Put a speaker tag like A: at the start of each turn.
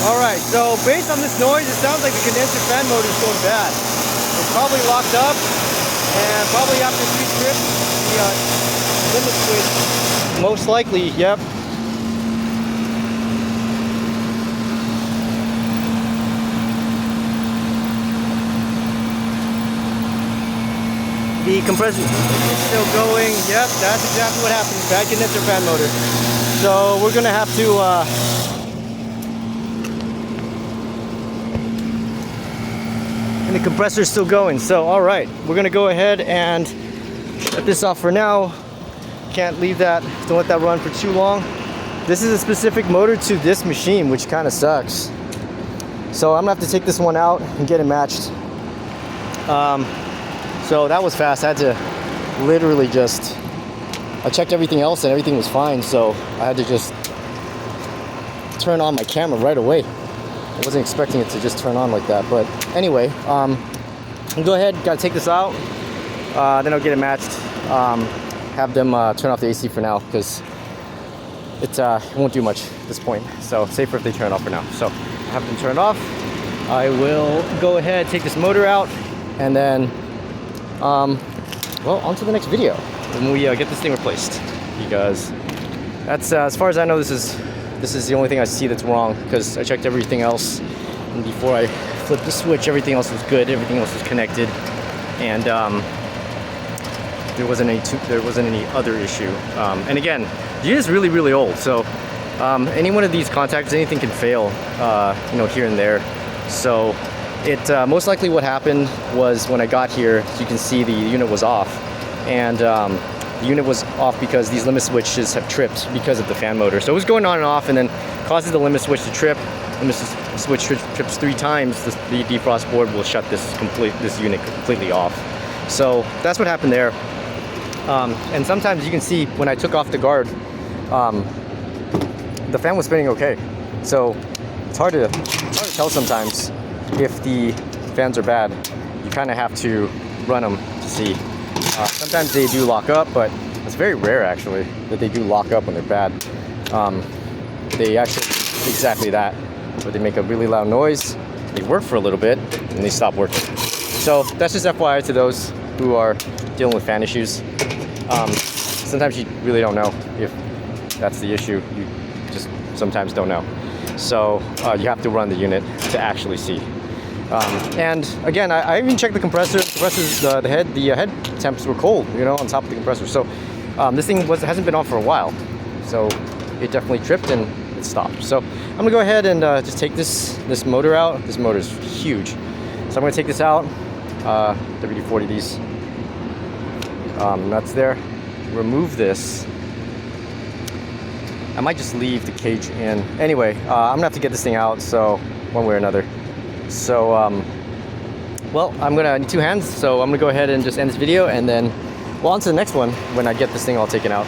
A: Alright, so based on this noise, it sounds like the condenser fan motor is going bad. It's probably locked up, and probably after 3 trips, the limit switch, most likely, yep. The compressor is still going. Yep, that's exactly what happened. Bad condenser fan motor. So we're gonna have to and the compressor is still going. So all right, we're gonna go ahead and shut this off for now. Can't leave that, don't let that run for too long. This is a specific motor to this machine, which kind of sucks. So I'm gonna have to take this one out and get it matched. So that was fast. I had to literally just, I checked everything else and everything was fine. So I had to just turn on my camera right away. I wasn't expecting it to just turn on like that. But anyway, I'll go ahead, gotta take this out. Then I'll get it matched. Have them turn off the AC for now because it won't do much at this point. So it's safer if they turn it off for now. So have them turn it off. I will go ahead, take this motor out, and then well, on to the next video when we get this thing replaced, because that's as far as I know, this is the only thing I see that's wrong, because I checked everything else, and before I flipped the switch, everything else was good, everything else was connected, and there wasn't any other issue. And again, the unit's really old, so any one of these contactors, anything can fail, you know, here and there. So it most likely what happened was when I got here, as you can see, the unit was off, and the unit was off because these limit switches have tripped because of the fan motor. So it was going on and off, and then causes the limit switch to trip. Limit switch trips 3 times. The defrost board will shut this unit completely off. So that's what happened there. And sometimes you can see when I took off the guard, the fan was spinning okay. So it's hard to tell sometimes if the fans are bad. You kind of have to run them to see. Sometimes they do lock up, but it's very rare actually that they do lock up when they're bad. They actually do exactly that, where they make a really loud noise, they work for a little bit, and they stop working. So that's just FYI to those who are dealing with fan issues. Sometimes you really don't know if that's the issue. You just sometimes don't know. So you have to run the unit to actually see. And again, I even checked the compressor. The head temps were cold, you know, on top of the compressor. So this thing hasn't been on for a while. So it definitely tripped and it stopped. So I'm gonna go ahead and just take this motor out. This motor is huge. So I'm gonna take this out. WD-40 these nuts there. Remove this. I might just leave the cage in. Anyway, I'm gonna have to get this thing out, so one way or another. So, well, I'm gonna need 2 hands, so I'm gonna go ahead and just end this video, and then, well, on to the next one when I get this thing all taken out.